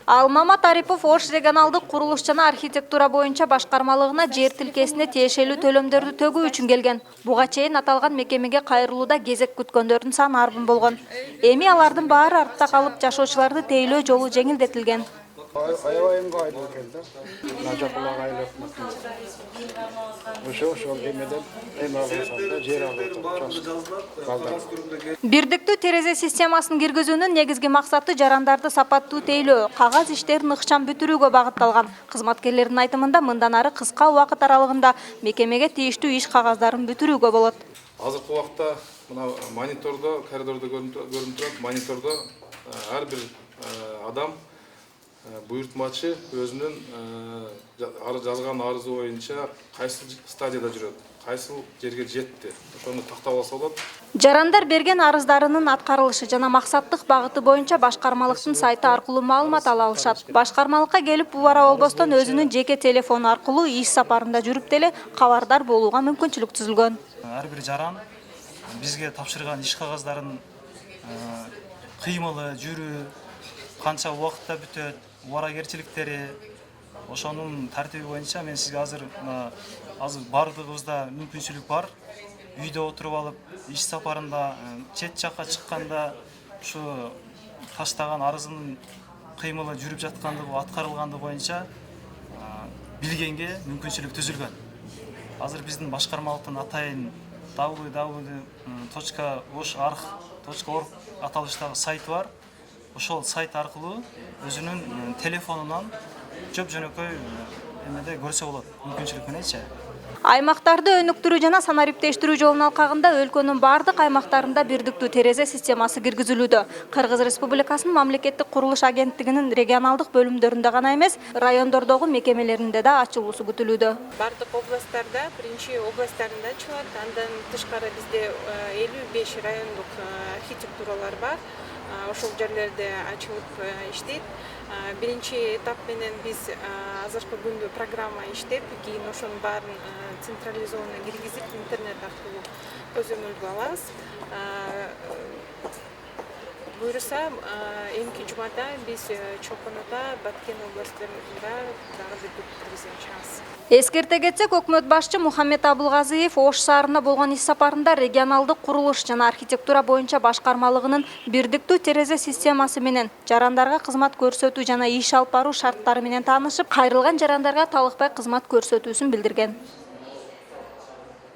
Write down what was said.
Ал Мамат Арипов Ош регионалдык курулуш жана архитектура боюнча башкармалыгына жер тилкесине тиешелүү төлөмдөрдү төгүү үчүн келген. Буга чейин аталган мекемеге кайрылууда кезек күткөндөрдүн саны арбын болгон. Эми алардын баары артта калып, жашоочуларды тейлөө жолу жеңилдетилген. Аябайымга айылып келди. Начакулага айылып. Ошол эмеден эми алсам жер алып. Бирдиктүү терезе системасын киргизүүнүн негизги максаты жарандарды сапаттуу тейлөө, кагаз иштерин ыкчам бүтүрүүгө багытталган. Кызматкерлердин айтымында мындан ары кыска убакыт аралыгында мекемеге тийиштүү иш кагаздарын бүтүрүүгө болот. Азыркы убакта мына монитордо, коридордо көрүнүп турат, монитордо ар бир адам буйртмачы өзүнүн жазган арызы боюнча кайсыл стадияда жүрөт, кайсыл жерге жетти, ошону тактап алса болот. Жарандар берген арыздарынын аткарылышы жана максаттык багыты боюнча башкармалыктын сайты аркылуу маалымат ала алышат. Башкармалыкка келип убара болбостон өзүнүн жеке телефону аркылуу иш сапарында жүрүп деле кабардар болууга мүмкүнчүлүк түзүлгөн. Ар бир жаран бизге тапшырган иш кагаздарын кыймылы, жүрүү, канча убакытта бүтөт, убаракерчиликтери, ошонун тартиби боюнча мен сизге азыр бардыгыбызда мүмкүнчүлүк бар. Үйдө отуруп алып, иш сапарында, чет жакка чыкканда ушу таштаган арызынын кыймылы жүрүп жаткандыгы, аткарылгандыгы боюнча билгенге мүмкүнчүлүк түзүлгөн. Азыр биздин башкармалыктын атайын www.osharch.org аталыштагы сайты бар. Ошол сайт аркылуу өзүнүн телефонунан жөнөкөй эмеде көрсө болот, мүмкүнчүлүк мененчи. Аймактарды өнүктүрүү жана санариптештирүү жолунун алкагында өлкөнүн бардык аймактарында бирдиктүү терезе системасы киргизилүүдө. Кыргыз Республикасынын мамлекеттик курулуш агенттигинин регионалдык бөлүмдөрүндө гана эмес, райондордогу мекемелеринде да ачылуусу күтүлүүдө. Бардык областтарда, биринчи областтарында ачылат. Андан тышкары бизде 55 райондук архитектуралар бар. Ошол жерлерде ачылып иштейт. Биринчи этап менен биз азыркы күндө программа иштеп, кийин ошонун баарын централизованно киргизип, интернет аркылуу көзөмөлгө алабыз. Буюрса, эмки жумада биз Чолпон-Ата, Баткен областтарында дагы бир киргизебиз. Эскерте кетсек, өкмөт башчы Мухаммед Абылгазиев Ош шаарына болгон иш сапарында регионалдык курулуш жана архитектура боюнча башкармалыгынын бирдиктүү терезе системасы менен жарандарга кызмат көрсөтүү жана иш алып баруу шарттары менен таанышып, кайрылган жарандарга талыкпай кызмат көрсөтүүсүн билдирген.